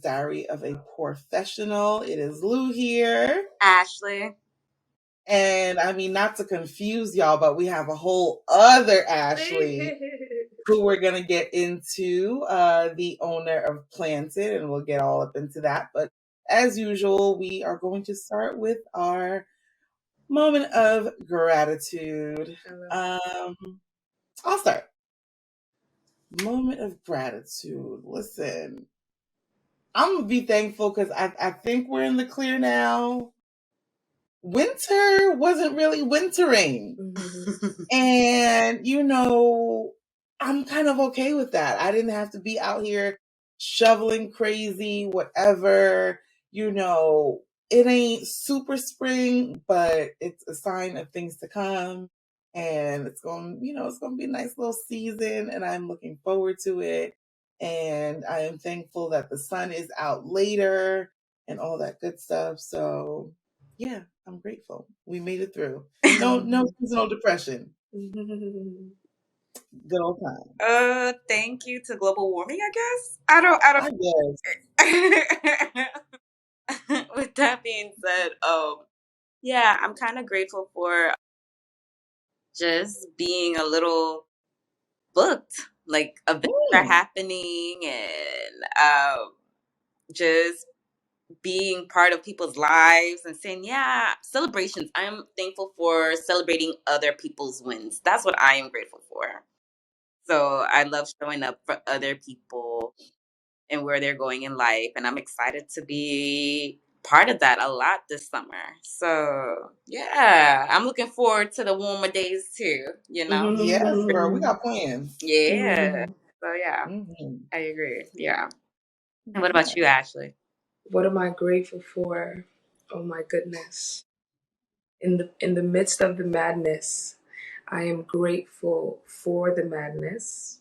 Diary of a Professional. It is Lou here. Ashley. And I mean, not to confuse y'all, but we have a whole other Ashley who we're going to get into, the owner of Planted, and we'll get all up into that. But as usual, we are going to start with our moment of gratitude. I'll start. Moment of gratitude. Listen, I'm going to be thankful because I think we're in the clear now. Winter wasn't really wintering. And, I'm kind of okay with that. I didn't have to be out here shoveling crazy, whatever. It ain't super spring, but it's a sign of things to come. And it's going to be a nice little season, and I'm looking forward to it. And I am thankful that the sun is out later and all that good stuff. So yeah, I'm grateful. We made it through. No seasonal depression. Good old time. Thank you to global warming, I guess. I guess. With that being said, yeah, I'm kind of grateful for just being a little booked. Like events are happening, and just being part of people's lives and saying, yeah, celebrations. I'm thankful for celebrating other people's wins. That's what I am grateful for. So I love showing up for other people and where they're going in life. And I'm excited to be part of that a lot this summer. So yeah, I'm looking forward to the warmer days too, Yes, girl, we got plans. Yeah. So yeah, I agree. Yeah. And what about you, Ashley? What am I grateful for? Oh my goodness. In the midst of the madness, I am grateful for the madness.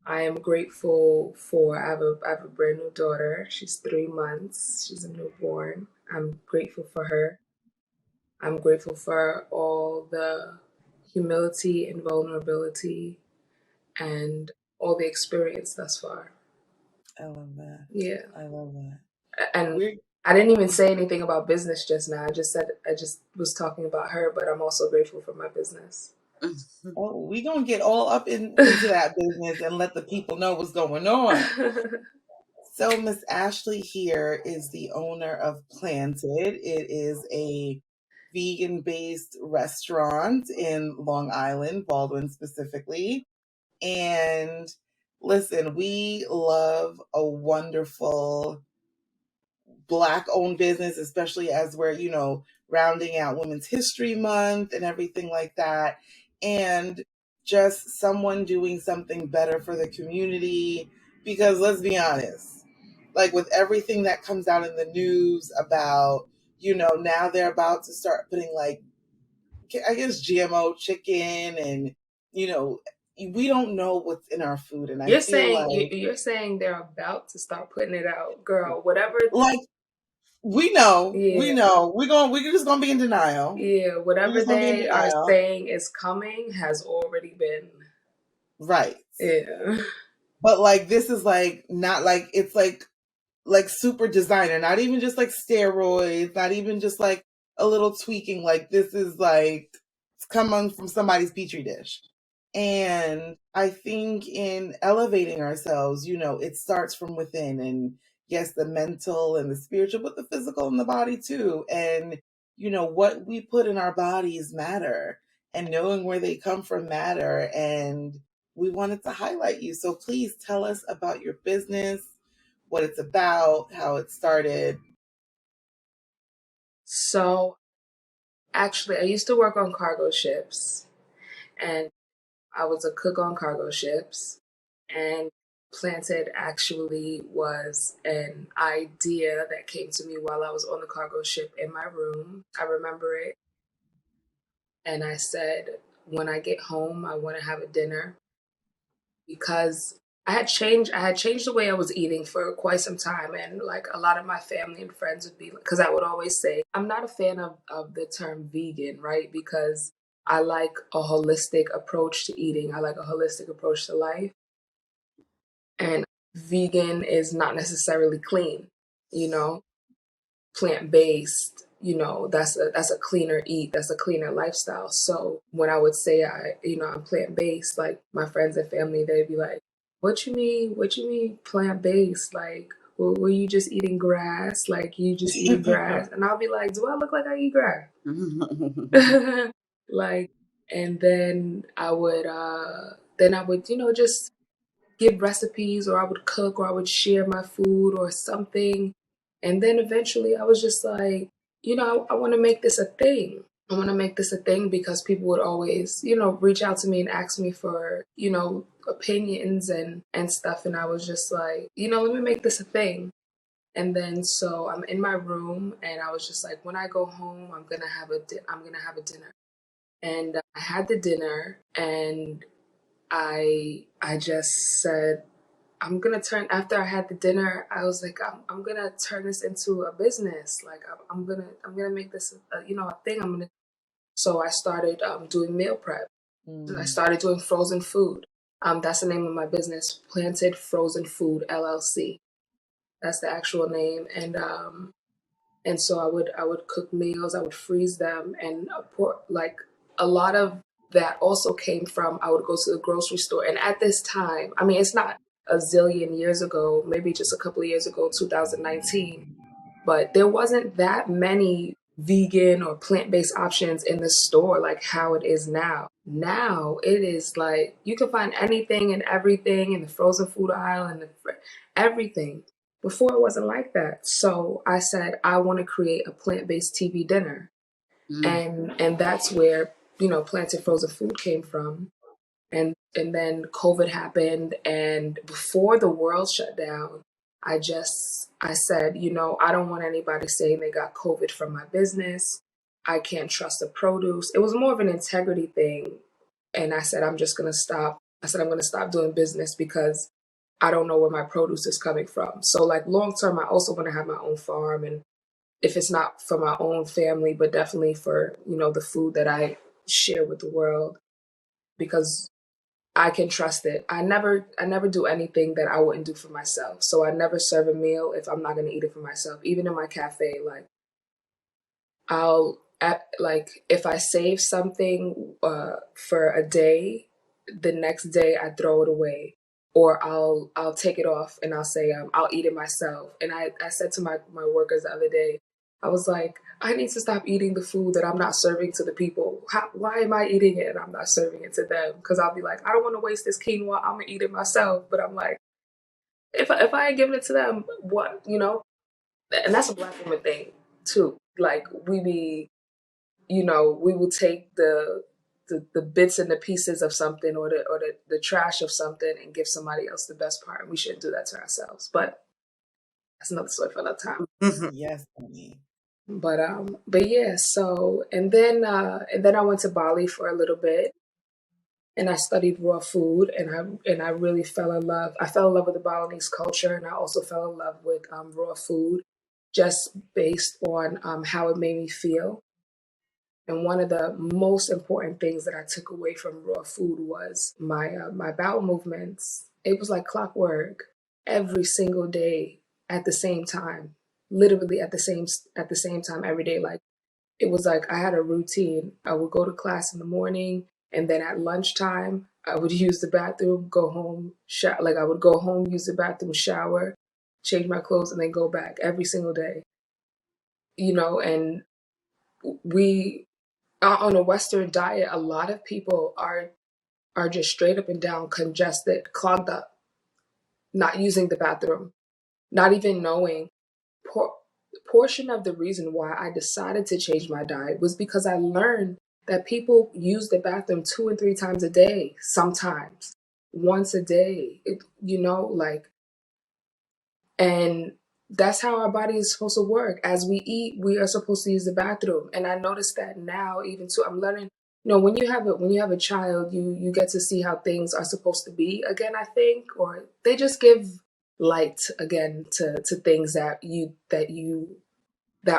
I am grateful for I have a brand new daughter. She's 3 months. She's a newborn. I'm grateful for her. I'm grateful for all the humility and vulnerability and all the experience thus far. I love that. Yeah. I love that. And I didn't even say anything about business just now. I just was talking about her, but I'm also grateful for my business. Oh, we're going to get all up into that business and let the people know what's going on. So Miss Ashley here is the owner of Planted. It is a vegan-based restaurant in Long Island, Baldwin specifically. And listen, we love a wonderful Black-owned business, especially as we're, rounding out Women's History Month and everything like that. And just someone doing something better for the community. Because let's be honest, like with everything that comes out in the news about, now they're about to start putting like, I guess, GMO chicken and, we don't know what's in our food. And you're saying they're about to start putting it out, girl. Whatever. Like, we know. We're just gonna be in denial. Yeah, whatever they are saying is coming has already been. Right. Yeah. But like this is like not like it's like super designer, not even just like steroids, not even just like a little tweaking. Like this is like it's coming from somebody's petri dish. And I think in elevating ourselves, it starts from within, and yes, the mental and the spiritual, but the physical and the body too. And, what we put in our bodies matter, and knowing where they come from matter. And we wanted to highlight you. So please tell us about your business, what it's about, how it started. So actually, I used to work on cargo ships, and I was a cook on cargo ships, and Planted actually was an idea that came to me while I was on the cargo ship in my room. I remember it. And I said, when I get home, I want to have a dinner, because I had changed the way I was eating for quite some time. And like a lot of my family and friends would be, because I would always say, I'm not a fan of the term vegan, right? Because I like a holistic approach to eating. I like a holistic approach to life. And vegan is not necessarily clean, plant-based, that's a cleaner eat, that's a cleaner lifestyle. So when I would say I'm plant-based, like my friends and family, they'd be like, what you mean plant-based? Like, were you just eating grass? Like, you just eating grass? And I'll be like, do I look like I eat grass? Like, and then I would, just give recipes, or I would cook, or I would share my food or something. And then eventually I was just like, I want to make this a thing. I want to make this a thing because people would always, reach out to me and ask me for, opinions and stuff. And I was just like, let me make this a thing. And then so I'm in my room and I was just like, when I go home, I'm going to have a dinner. And I had the dinner and I just said, after I had the dinner, I was like, I'm gonna turn this into a business. Like I'm gonna make this a thing. So I started doing meal prep. I started doing frozen food. That's the name of my business, Planted Frozen Food LLC. That's the actual name. And so I would cook meals, I would freeze them, and like a lot of that also came from, I would go to the grocery store. And at this time, I mean, it's not a zillion years ago, maybe just a couple of years ago, 2019, but there wasn't that many vegan or plant-based options in the store like how it is now. Now it is like you can find anything and everything in the frozen food aisle and everything. Before it wasn't like that. So I said I want to create a plant-based TV dinner. And that's where, Planted Frozen Food came from. And then COVID happened, and before the world shut down, I said, I don't want anybody saying they got COVID from my business. I can't trust the produce. It was more of an integrity thing. And I said, I'm just gonna stop. I said, I'm gonna stop doing business because I don't know where my produce is coming from. So like long term, I also want to have my own farm, and if it's not for my own family, but definitely for, the food that I share with the world, because I can trust it. I never do anything that I wouldn't do for myself. So I never serve a meal if I'm not going to eat it for myself. Even in my cafe, like like if I save something for a day, the next day I throw it away, or I'll take it off and I'll say I'll eat it myself. And I said to my workers the other day, I was like, I need to stop eating the food that I'm not serving to the people. Why am I eating it and I'm not serving it to them? Because I'll be like, I don't want to waste this quinoa. I'm gonna eat it myself. But I'm like, if I ain't giving it to them, what, And that's a Black woman thing too. Like we will take the bits and the pieces of something, or the trash of something, and give somebody else the best part. And we shouldn't do that to ourselves. But that's another story for another time. Yes, honey. But yeah, so and then I went to Bali for a little bit, and I studied raw food, and I really fell in love. I fell in love with the Balinese culture, and I also fell in love with raw food, just based on how it made me feel. And one of the most important things that I took away from raw food was my bowel movements. It was like clockwork, every single day at the same time, literally at the same time every day. Like it was like I had a routine. I would go to class in the morning, and then at lunchtime I would use the bathroom, go home, like I would go home, use the bathroom, shower, change my clothes, and then go back every single day. And we on a Western diet, a lot of people are just straight up and down congested, clogged up, not using the bathroom, not even knowing. Portion of the reason why I decided to change my diet was because I learned that people use the bathroom 2 and 3 times a day, sometimes once a day. And that's how our body is supposed to work. As we eat, we are supposed to use the bathroom. And I noticed that now, even too. I'm learning. When you have a child, you get to see how things are supposed to be again. I think, or they just give light again to things that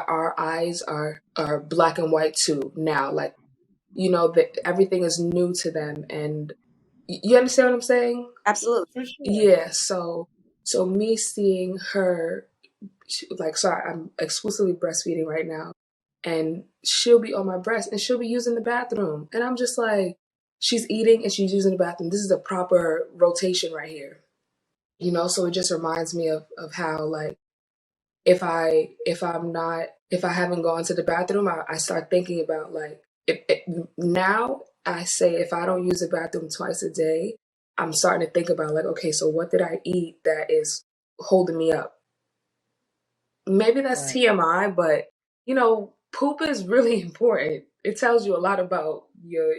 our eyes are black and white to now. Like that everything is new to them, and you understand what I'm saying? Absolutely. For sure. Yeah. So So me seeing her, like, sorry, I'm exclusively breastfeeding right now, and she'll be on my breast and she'll be using the bathroom. And I'm just like, she's eating and she's using the bathroom. This is a proper rotation right here. So it just reminds me of how, like, if I haven't gone to the bathroom, I start thinking about, like, now I say if I don't use the bathroom twice a day, I'm starting to think about, like, okay, so what did I eat that is holding me up? Maybe that's Right. TMI, but poop is really important. It tells you a lot about your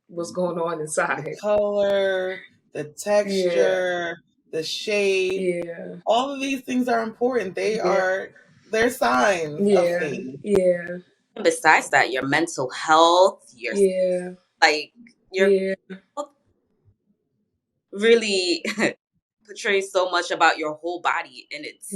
what's going on The inside. color, the Yeah, texture, the shape, yeah, all of these things are important. yeah, They're signs of yeah, things. yeah, And besides that, your mental health, yeah, like your yeah, health really portrays so much about your whole body, and it's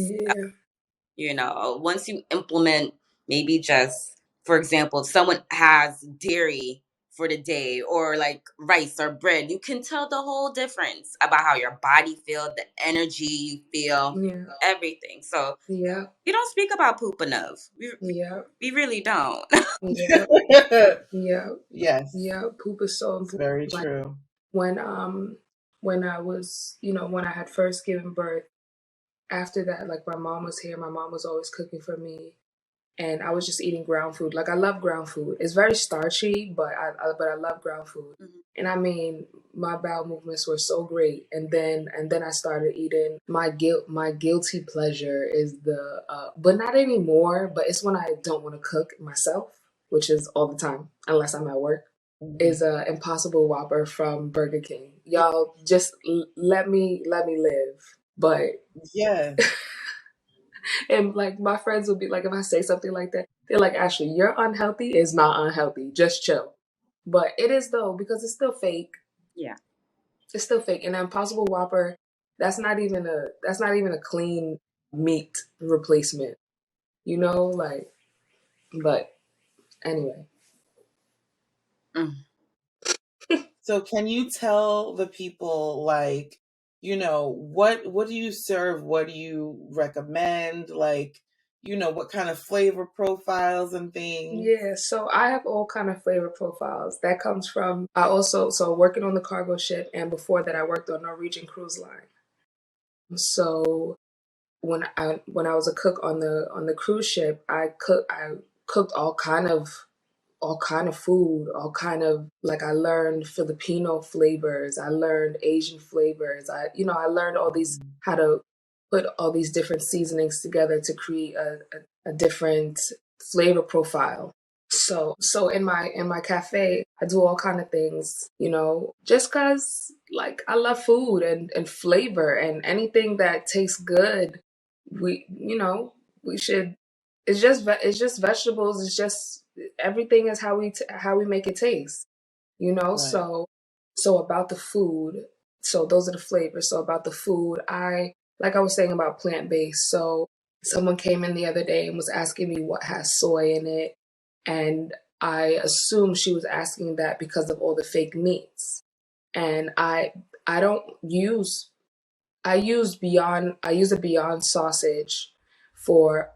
yeah, once you implement, maybe just, for example, if someone has dairy for the day, or like rice or bread, you can tell the whole difference about how your body feels, the energy you feel, yeah, everything. So yeah, we don't speak about poop enough. yeah, We really don't. yeah, yeah, Yes, yeah. Poop is so it's important. very Like, true. when I was, when I had first given birth, after that, like, my mom was here, my mom was always cooking for me, and I was just eating ground food. Like, I love ground food. It's very starchy, but I love ground food. Mhm. And I mean, my bowel movements were so great. And then I started eating. My guilty pleasure is but not anymore. But it's when I don't want to cook myself, which is all the time, unless I'm at work. Mhm. Is a Impossible Whopper from Burger King. Y'all just let me live. But Yes, and, like, my friends will be like, if I say something like that, they're like, Ashley, you're unhealthy is not unhealthy. Just chill. But it is, though, because it's still fake. Yeah. It's still fake. And an Impossible Whopper, that's not even a clean meat replacement. Like, but anyway. Mm. so can you tell the people, like, what do you serve? What do you recommend? Like, what kind of flavor profiles and things? Yeah, so I have all kind of flavor profiles. That comes from I also so working on the cargo ship, and before that I worked on Norwegian Cruise Line. So when I was a cook on the cruise ship, I cooked all kind of food, all kind of, like, I learned Filipino flavors, I learned Asian flavors. I learned all these how to put all these different seasonings together to create a different flavor profile. So in my cafe, I do all kind of things, just cause, like, I love food and flavor, and anything that tastes good, we should. It's just vegetables. It's just everything is how we make it taste. Right. So about the food. So those are the flavors. So about the food, like I was saying about plant based. So someone came in the other day and was asking me what has soy in it, and I assumed she was asking that because of all the fake meats. And I don't use I use a Beyond sausage for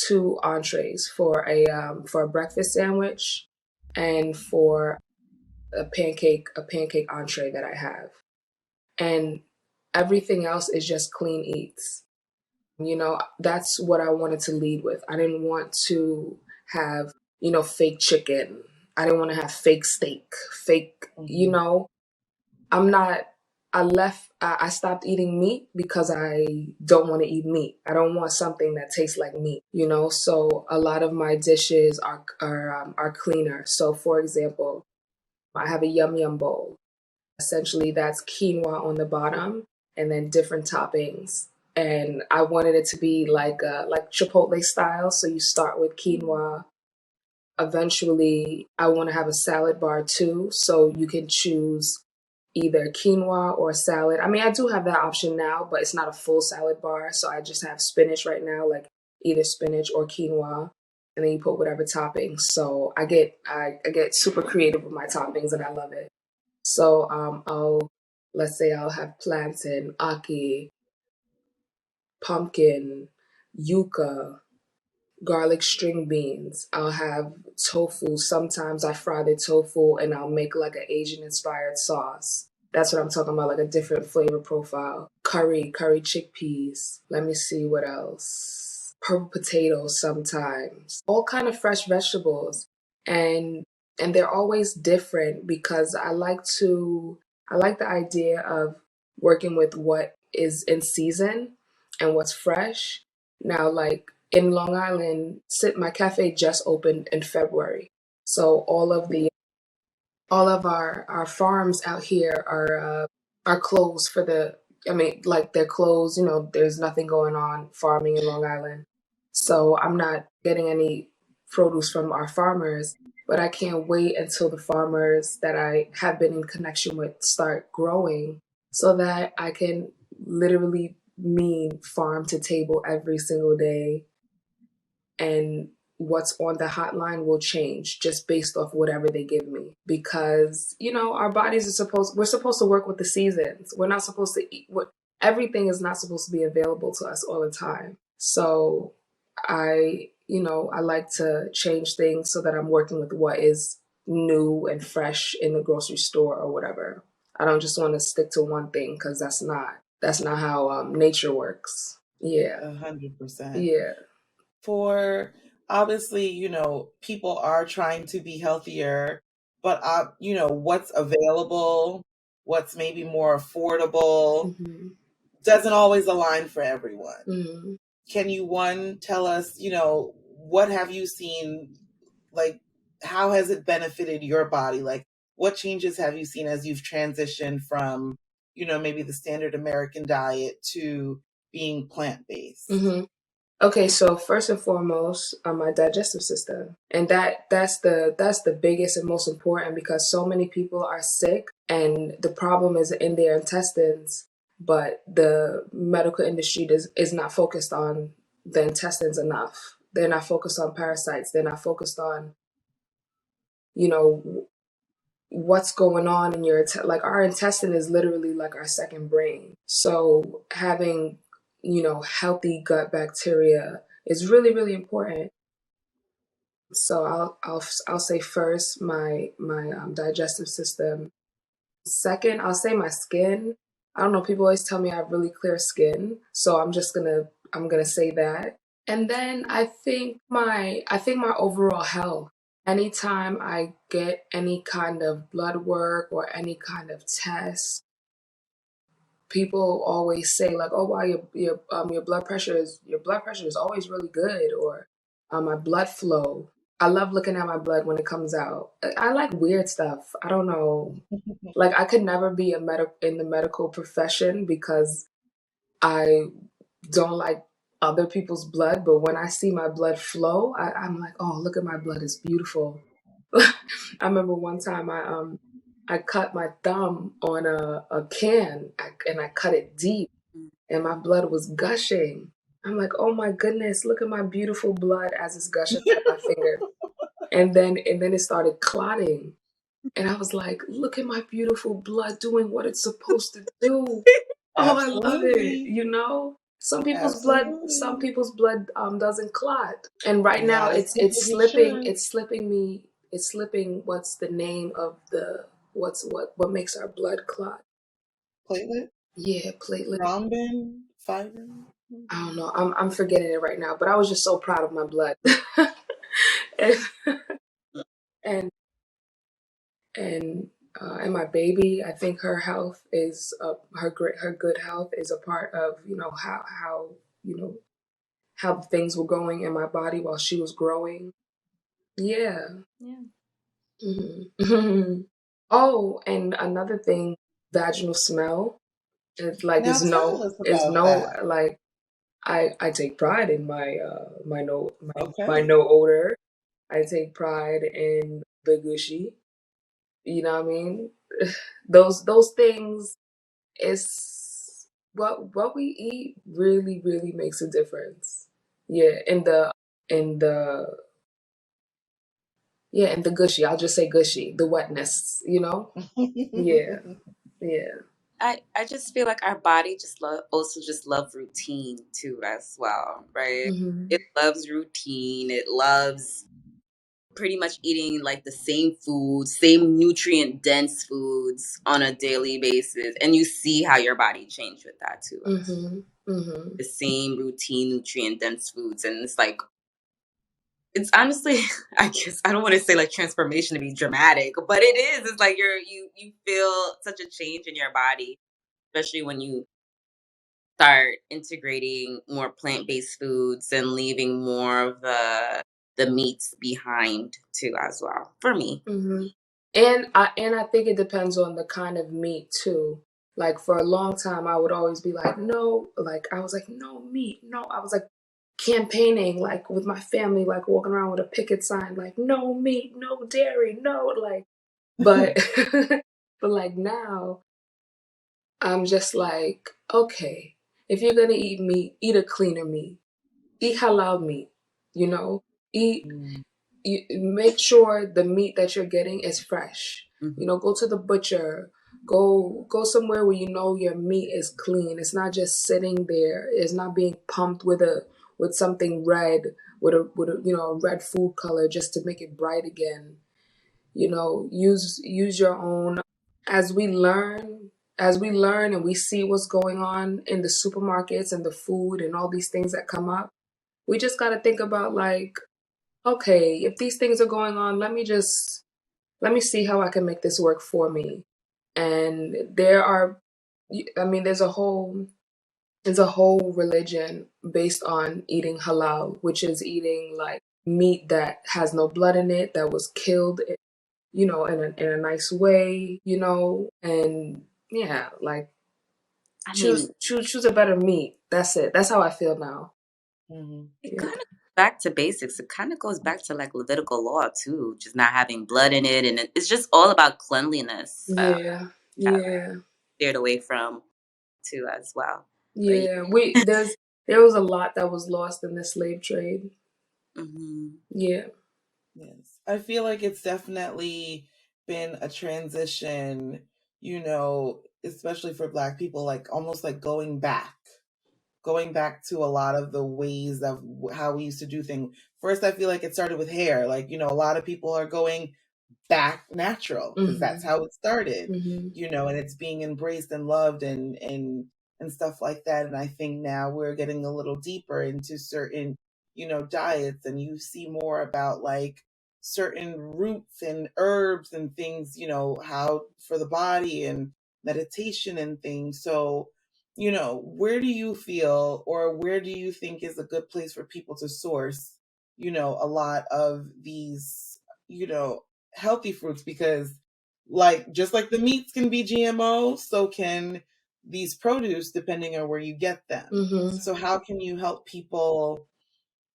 two entrees, for a breakfast sandwich, and for a pancake entree that I have. And everything else is just clean eats. That's what I wanted to lead with. I didn't want to have, fake chicken. I didn't want to have fake steak, fake, Hmm. I'm not. I stopped eating meat because I don't want to eat meat. I don't want something that tastes like meat. So a lot of my dishes are cleaner. So, for example, I have a yum yum bowl. Essentially, that's quinoa on the bottom and then different toppings. And I wanted it to be like Chipotle style. So you start with quinoa. Eventually, I want to have a salad bar too. So you can choose either quinoa or salad. I mean, I do have that option now, but it's not a full salad bar. So I just have spinach right now, like either spinach or quinoa. And then you put whatever toppings. So I get super creative with my toppings, and I love it. So let's say I'll have plantain, aki, pumpkin, yuca, garlic string beans. I'll have tofu. Sometimes I fry the tofu and I'll make like an Asian inspired sauce. That's what I'm talking about, like a different flavor profile. Curry chickpeas. Let me see what else. Purple potatoes sometimes. All kind of fresh vegetables. And they're always different because I like the idea of working with what is in season and what's fresh. Now, like in Long Island, my cafe just opened in February. So all of our farms out here are closed for the, I mean, like they're closed, there's nothing going on farming in Long Island. So I'm not getting any produce from our farmers, but I can't wait until the farmers that I have been in connection with start growing so that I can literally mean farm to table every single day, and what's on the hotline will change just based off whatever they give me, because our bodies we're supposed to work with the seasons. We're not supposed to eat everything is not supposed to be available to us all the time. So I like to change things so that I'm working with what is new and fresh in the grocery store or whatever. I don't just want to stick to one thing, because that's not how nature works. Yeah. 100%. Yeah. For obviously, people are trying to be healthier, but what's available, what's maybe more affordable, Mm-hmm. doesn't always align for everyone. Mm-hmm. Can you tell us, what have you seen, like how has it benefited your body? Like what changes have you seen as you've transitioned from, maybe the standard American diet to being plant-based? Mm-hmm. Okay, so first and foremost, my digestive system, and that's the biggest and most important, because so many people are sick, and the problem is in their intestines. But the medical industry is not focused on the intestines enough. They're not focused on parasites. They're not focused on you know what's going on in your like our intestine is literally like our second brain. So having healthy gut bacteria is really, really important. So I'll say first my digestive system. Second, I'll say my skin. I don't know, people always tell me I have really clear skin, so I'm gonna say that. And then I think my overall health. Anytime I get any kind of blood work or any kind of test, people always say like, "Oh wow, your blood pressure is always really good," or my blood flow. I love looking at my blood when it comes out. I like weird stuff. I don't know. Like I could never be in the medical profession because I don't like other people's blood, but when I see my blood flow, I'm like, oh, look at my blood, it's beautiful. I remember one time I cut my thumb on a can, and I cut it deep, and my blood was gushing. I'm like, oh my goodness, look at my beautiful blood as it's gushing out of my finger. And then it started clotting. And I was like, look at my beautiful blood doing what it's supposed to do. Oh, I love it. Absolutely. Some Absolutely. people's blood doesn't clot. And right now Not as it's quick it's as it slipping should. it's slipping me it's slipping what's the name of the what makes our blood clot? Platelet, Yeah, platelet. thrombin, fiber. I don't know. I'm forgetting it right now, but I was just so proud of my blood. and and and and my baby, I think her health is her good health is a part of you know how things were going in my body while she was growing. Yeah. Yeah. Hmm. Oh, and another thing, vaginal smell. It's like Now tell us is about no that. like I take pride in my Okay. no odor. I take pride in the gushy. You know what I mean? Those things is what we eat really, really makes a difference. Yeah, in the yeah, in the gushy. I'll just say gushy, the wetness, Yeah, yeah. I just feel like our body just love routine too as well, right? Mm-hmm. It loves routine. It loves pretty much eating like the same foods, same nutrient dense foods on a daily basis, and you see how your body changed with that too. Mm-hmm. Mm-hmm. The same routine nutrient dense foods, and it's like it's honestly, I guess I don't want to say like transformation to be dramatic, but it is. It's like you feel such a change in your body, especially when you start integrating more plant-based foods and leaving more of the meats behind too as well for me. Mm-hmm. And I think it depends on the kind of meat too. Like for a long time, I would always be like, no, like I was like, no meat, no. I was like campaigning like with my family, like walking around with a picket sign, like no meat, no dairy, no like. But but like now, I'm just like, okay, if you're gonna eat meat, eat a cleaner meat, eat halal meat, you know, eat Mm. you make sure the meat that you're getting is fresh. Mhm. Go to the butcher. Go somewhere where you know your meat is clean. It's not just sitting there. It's not being pumped with something red with a red food color just to make it bright again. Use your own as we learn and we see what's going on in the supermarkets and the food and all these things that come up. We just got to think about like, okay, if these things are going on, let me see how I can make this work for me. And there's a whole religion based on eating halal, which is eating like meat that has no blood in it, that was killed, in a nice way, and yeah, like I choose mean, choose a better meat. That's it. That's how I feel now. Mhm. it Yeah. kind of back to basics. It kind of goes back to like Levitical law too, just not having blood in it, and it's just all about cleanliness. Yeah. Have Yeah. steered away from too as well. But yeah. Yeah, there was a lot that was lost in the slave trade. Hmm. Yeah. Yes. I feel like it's definitely been a transition, especially for Black people, like almost like going back to a lot of the ways of how we used to do things. First, I feel like it started with hair. Like, a lot of people are going back natural because that's Mhm. how it started, Mhm. and it's being embraced and loved and stuff like that. And I think now we're getting a little deeper into certain, diets, and you see more about like certain roots and herbs and things, how for the body and meditation and things. So, where do you feel or where do you think is a good place for people to source, a lot of these, healthy fruits? Because like just like the meats can be GMO, so can these produce depending on where you get them. Mhm. So how can you help people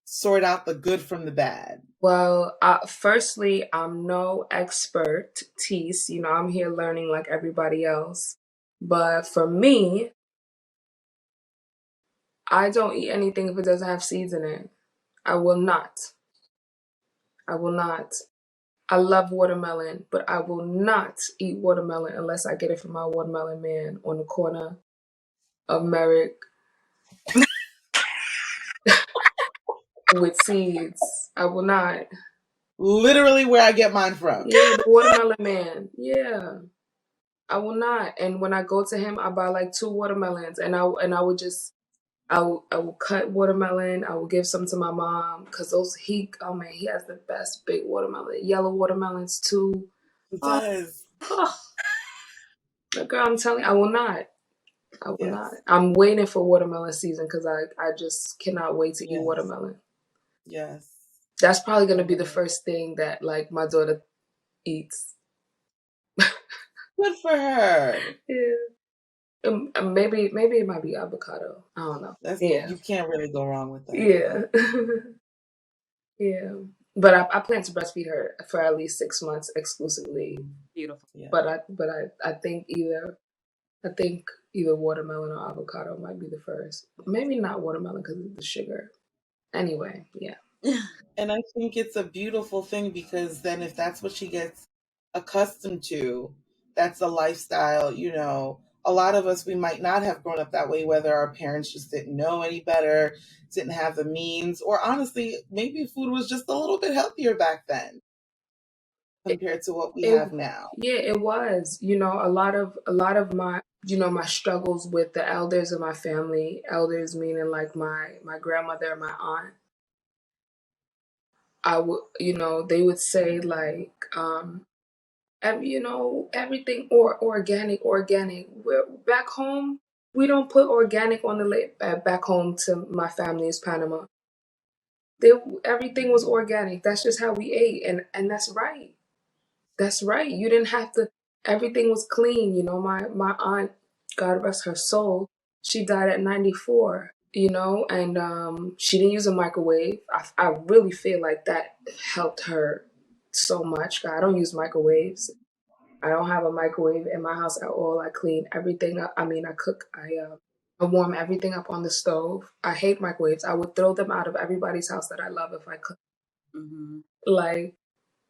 sort out the good from the bad? Well, firstly, I'm no expert, tease. I'm here learning like everybody else. But for me, I don't eat anything if it doesn't have seeds in it. I will not. I will not. I love watermelon, but I will not eat watermelon unless I get it from my watermelon man on the corner of Merrick with seeds. I will not. Literally where I get mine from. Yeah, the watermelon man. Yeah. I will not. And when I go to him, I buy like two watermelons, and I would just I will cut watermelon. I will give some to my mom because oh man, he has the best big watermelon, yellow watermelons too. It Oh, does. oh, girl, I'm telling you, I will not. I will not. Yes. I'm waiting for watermelon season because I just cannot wait to eat Yes. watermelon. Yes. That's probably gonna I be the love it. first thing that like my daughter eats. Good for her. Yeah. Maybe it might be avocado. I don't know. Yeah. You can't really go wrong with that. Yeah. Yeah. Yeah. But I plan to breastfeed her for at least 6 months exclusively. Beautiful. Yeah. But I think either watermelon or avocado might be the first. Maybe not watermelon because of the sugar. Anyway, yeah. And I think it's a beautiful thing because then if that's what she gets accustomed to, that's a lifestyle, a lot of us, we might not have grown up that way, whether our parents just didn't know any better, didn't have the means, or honestly, maybe food was just a little bit healthier back then compared to what we have now. Yeah, it was. A lot of my my struggles with the elders of my family, elders meaning like my grandmother and my aunt. I would, they would say like, everything or organic. We're back home. We don't put organic on the back home to my family's Panama. They, everything was organic. That's just how we ate, and that's right. That's right. You didn't have to. Everything was clean. My aunt, God rest her soul, she died at 94. And she didn't use a microwave. I really feel like that helped her so much. I don't use microwaves. I don't have a microwave in my house at all. I clean everything up. I mean, I cook. I warm everything up on the stove. I hate microwaves. I would throw them out of everybody's house that I love if I could. Mm-hmm. Like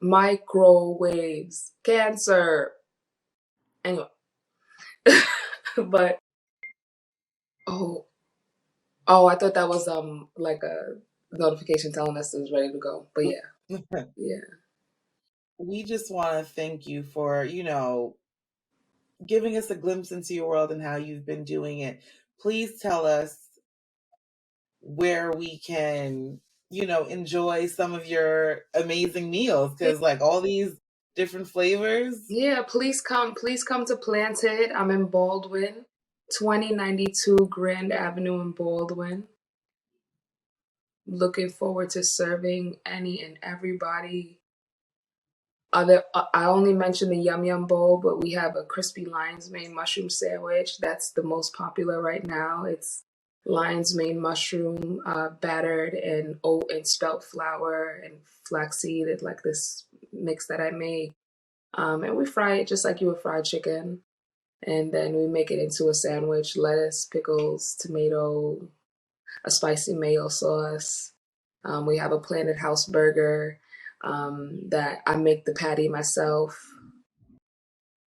microwaves, cancer. Anyway, but oh, I thought that was like a notification telling us it was ready to go. But yeah, yeah. We just want to thank you for, giving us a glimpse into your world and how you've been doing it. Please tell us where we can, enjoy some of your amazing meals, because like all these different flavors. Yeah, please come to Planted. I'm in Baldwin, 2092 Grand Avenue in Baldwin. Looking forward to serving any and everybody. I only mentioned the Yum Yum Bowl, but we have a crispy lion's mane mushroom sandwich. That's the most popular right now. It's lion's mane mushroom, battered in oat and spelt flour and flaxseed. It's like this mix that I made. And we fry it just like you would fry chicken. And then we make it into a sandwich: lettuce, pickles, tomato, a spicy mayo sauce. We have a Planet House burger that I make the patty myself.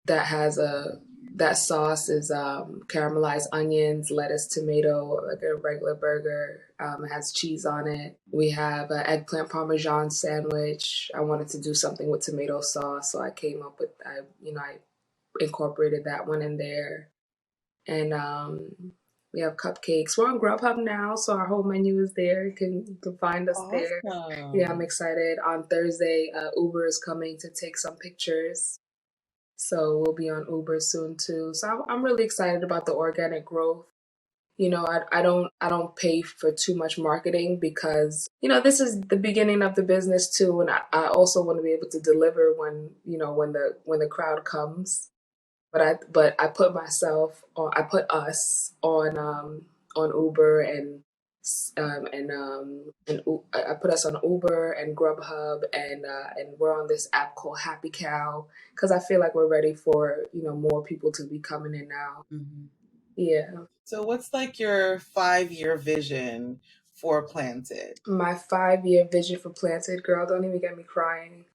That sauce is caramelized onions, lettuce, tomato, like a regular burger. It has cheese on it. We have an eggplant parmesan sandwich. I wanted to do something with tomato sauce, so I came up with I incorporated that one in there. And we have cupcakes. We're on Grubhub now, so our whole menu is there. You can find us there. Yeah, I'm excited. On Thursday, Uber is coming to take some pictures. So we'll be on Uber soon too. So I'm really excited about the organic growth. I don't pay for too much marketing because this is the beginning of the business too, and I also want to be able to deliver when the crowd comes. But I put myself on. I put us on Uber I put us on Uber and Grubhub, and we're on this app called Happy Cow because I feel like we're ready for more people to be coming in now. Mm-hmm. Yeah. So what's like your 5-year vision for Planted? My 5-year vision for Planted, girl, don't even get me crying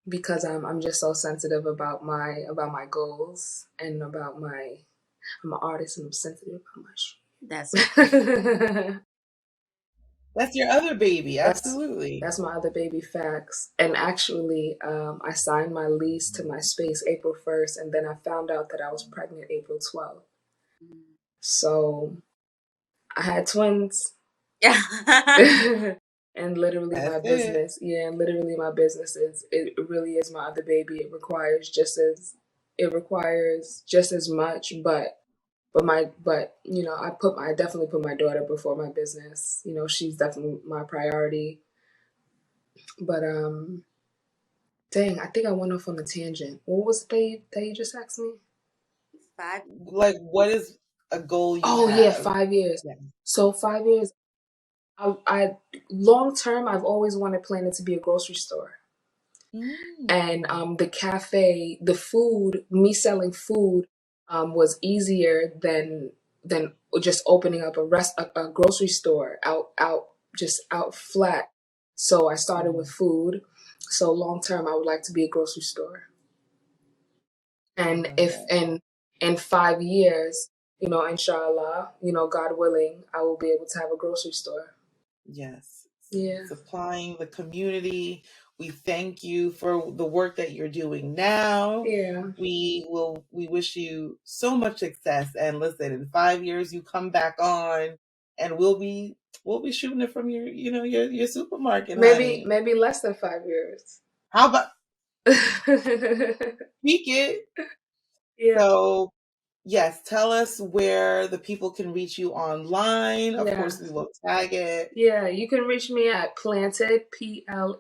because I'm just so sensitive about my goals and about I'm an artist and I'm sensitive about my shit. That's your other baby, absolutely. That's my other baby, facts. And actually, I signed my lease to my space April 1st, and then I found out that I was pregnant April 12th. So I had twins. Yeah. And literally That's my it. business, it really is my other baby. It requires just as much, but I definitely put my daughter before my business. She's definitely my priority. But dang, I think I went off on a tangent. What was the that you just asked me? 5. Like, what is a goal you have? Yeah, 5 years. Yeah. So 5 years. I long term, I've always wanted Planet to be a grocery store. And the cafe, the food, me selling food, was easier than just opening up a grocery store out flat. So I started with food. So long term, I would like to be a grocery store. And in 5 years, inshallah, God willing, I will be able to have a grocery store. Yes. Yeah. Supplying the community. We thank you for the work that you're doing now. Yeah. We wish you so much success. And listen, in 5 years you come back on and we'll be shooting it from your supermarket, honey. Maybe less than 5 years. How about speak it? Yeah. So yes, tell us where the people can reach you online. Of Yeah. course, we will tag it. Yeah, you can reach me at Plaanted, Plaanted.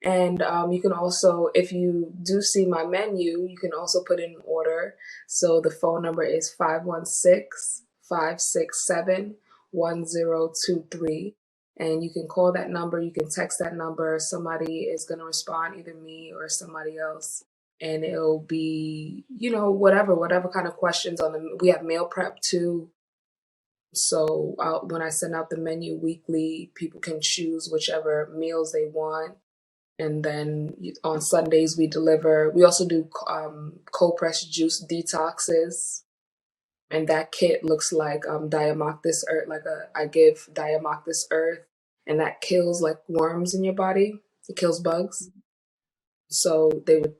And you can also, if you do see my menu, you can also put in an order. So the phone number is 516-567-1023. And you can call that number, you can text that number. Somebody is going to respond, either me or somebody else. And it'll be, whatever kind of questions we have meal prep too. So when I send out the menu weekly, people can choose whichever meals they want. And then on Sundays, we deliver. We also do cold pressed juice detoxes. And that kit looks like Diamoctis Earth. I give Diamoctis Earth, and that kills like worms in your body. It kills bugs. So they would,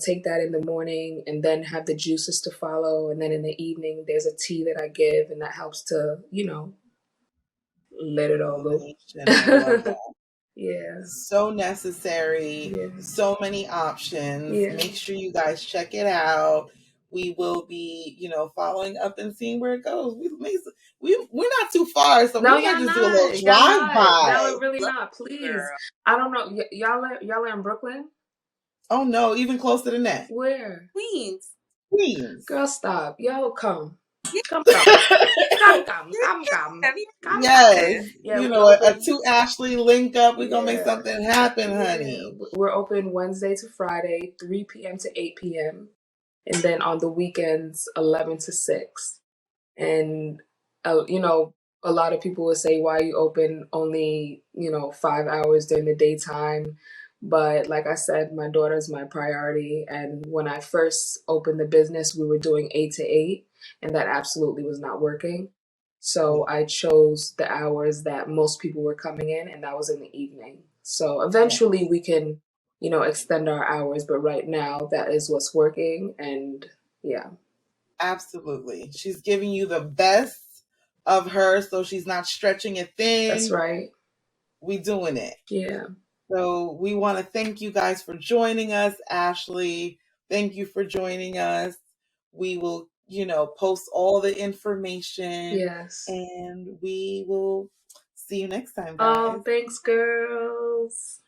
take that in the morning and then have the juices to follow. And then in the evening, there's a tea that I give, and that helps to, let it all go. I love that. Yeah. So necessary. Yeah. So many options. Yeah. Make sure you guys check it out. We will be, following up and seeing where it goes. We're not too far, so No, we might y'all just not. do a little Y'all drive not. by. Y'all are really not. Please. Girl. I don't know. Y'all are in Brooklyn? Oh no, even closer than that. Where? Queens. Girl, stop. Y'all come. Yeah. Come. Come. Yes. Yeah, A two Ashley link up. We're going to make something happen, honey. We're open Wednesday to Friday, 3 p.m. to 8 p.m. And then on the weekends, 11 to 6. And, a lot of people would say, why you open only, 5 hours during the daytime? But like I said, my daughter's my priority. And when I first opened the business, we were doing 8 to 8, and that absolutely was not working. So I chose the hours that most people were coming in, and that was in the evening. So eventually we can, extend our hours. But right now, that is what's working. And yeah. Absolutely. She's giving you the best of her, so she's not stretching it thin. That's right. We doing it. Yeah. So we want to thank you guys for joining us. Ashley, thank you for joining us. We will, post all the information. Yes. And we will see you next time, guys. Oh, thanks, girls.